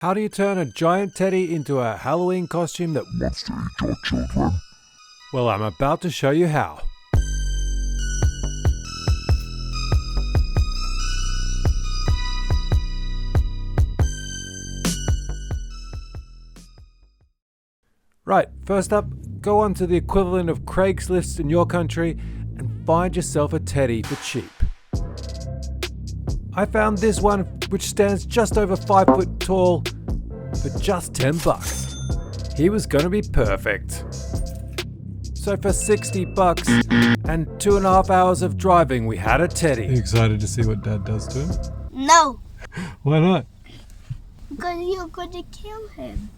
How do you turn a giant teddy into a Halloween costume that wants to eat your children? Well, I'm about to show you how. Right, first up, go onto the equivalent of Craigslist in your country and find yourself a teddy for cheap. I found this one, which stands just over 5 foot tall, for just $10. He was gonna be perfect. So for $60 and 2.5 hours of driving, we had a teddy. Are you excited to see what Dad does to him? No, Why not? because you're going to kill him.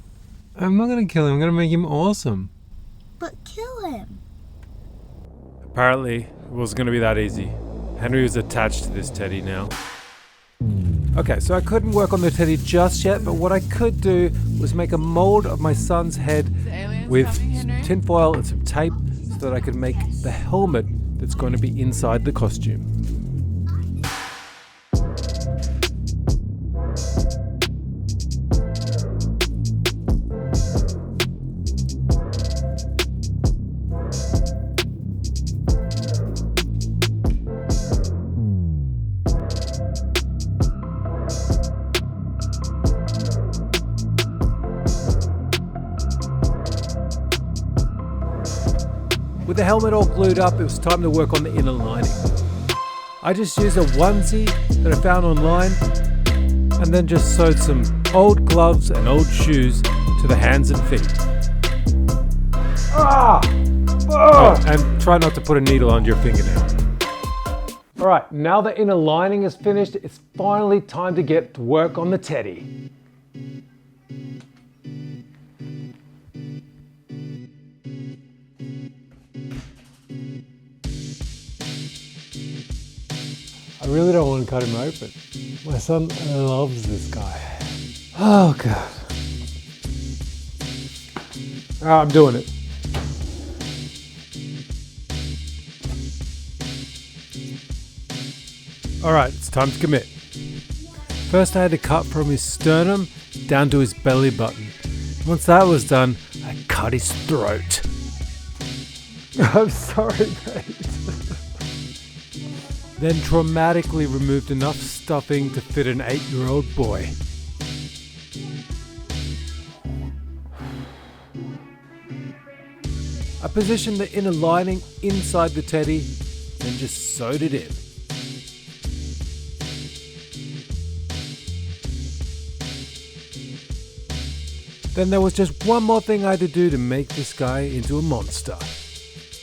I'm not gonna kill him, I'm gonna make him awesome. But kill him. Apparently, it wasn't gonna be that easy. Henry was attached to this teddy now. Okay, so I couldn't work on the teddy just yet, but what I could do was make a mold of my son's head with tinfoil and some tape so that I could make the helmet that's going to be inside the costume. With the helmet all glued up, it was time to work on the inner lining. I just used a onesie that I found online and then just sewed some old gloves and old shoes to the hands and feet. Oh, and try not to put a needle under your fingernail. Alright, now the inner lining is finished, it's finally time to get to work on the teddy. I really don't want to cut him open. My son loves this guy. Oh God. I'm doing it. Alright, it's time to commit. First I had to cut from his sternum down to his belly button. Once that was done, I cut his throat. I'm sorry, mate. Then dramatically removed enough stuffing to fit an 8-year-old boy. I positioned the inner lining inside the teddy, then just sewed it in. Then there was just one more thing I had to do to make this guy into a monster.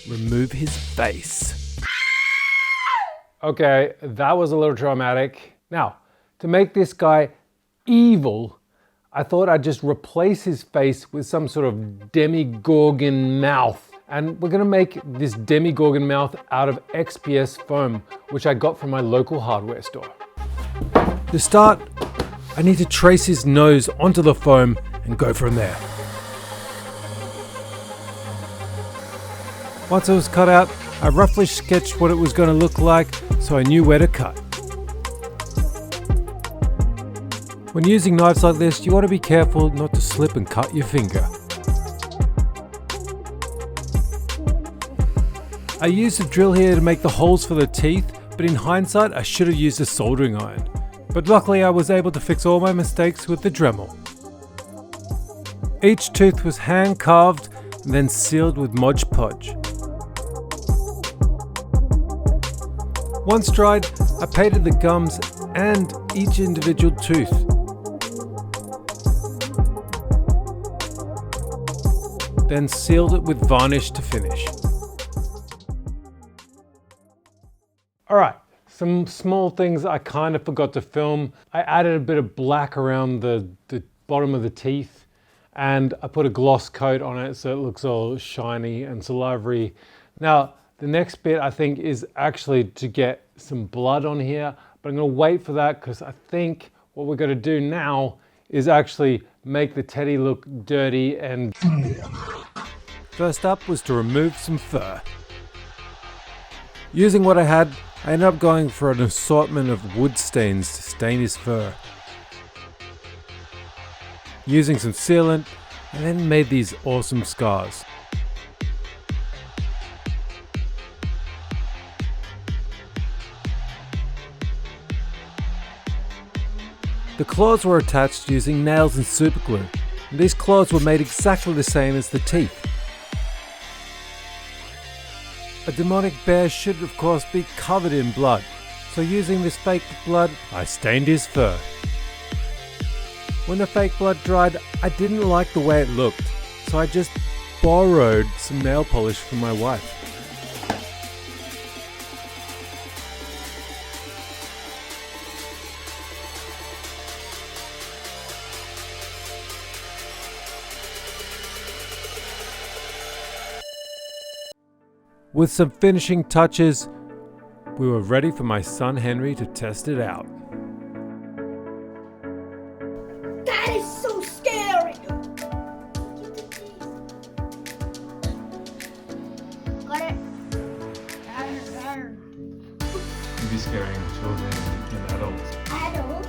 Remove his face. Okay, that was a little traumatic. Now, to make this guy evil, I thought I'd just replace his face with some sort of Demogorgon mouth. And we're gonna make this Demogorgon mouth out of XPS foam, which I got from my local hardware store. To start, I need to trace his nose onto the foam and go from there. Once it was cut out, I roughly sketched what it was going to look like so I knew where to cut. When using knives like this, you want to be careful not to slip and cut your finger. I used a drill here to make the holes for the teeth, but in hindsight I should have used a soldering iron. But luckily I was able to fix all my mistakes with the Dremel. Each tooth was hand carved and then sealed with Mod Podge. Once dried, I painted the gums and each individual tooth. Then sealed it with varnish to finish. Alright, some small things I kind of forgot to film. I added a bit of black around the bottom of the teeth and I put a gloss coat on it so it looks all shiny and salivary. Now, the next bit I think is actually to get some blood on here, but I'm going to wait for that because I think what we're going to do now is actually make the teddy look dirty and... First up was to remove some fur. Using what I had, I ended up going for an assortment of wood stains to stain his fur. using some sealant, and then made these awesome scars. The claws were attached using nails and superglue, and these claws were made exactly the same as the teeth. A demonic bear should of course be covered in blood, so using this fake blood, I stained his fur. When the fake blood dried, I didn't like the way it looked, so I just borrowed some nail polish from my wife. With some finishing touches, we were ready for my son Henry to test it out. That is so scary. Got it. You'd be scaring children and adults. Adults.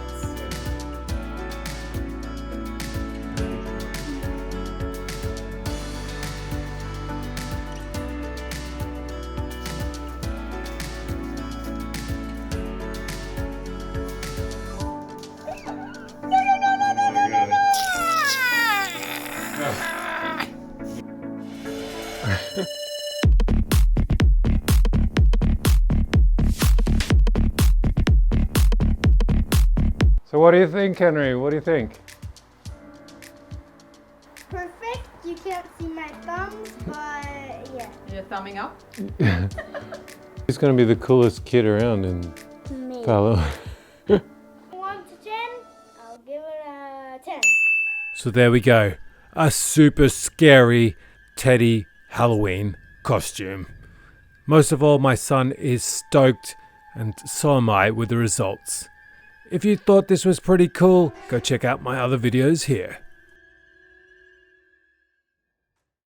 So what do you think, Henry? What do you think? Perfect. You can't see my thumbs, but yeah. You're thumbing up? He's going to be the coolest kid around in Me. Palo. 1 to 10, I'll give it a 10. So there we go. A super scary Teddy Halloween costume. Most of all, my son is stoked, and so am I with the results. If you thought this was pretty cool, go check out my other videos here.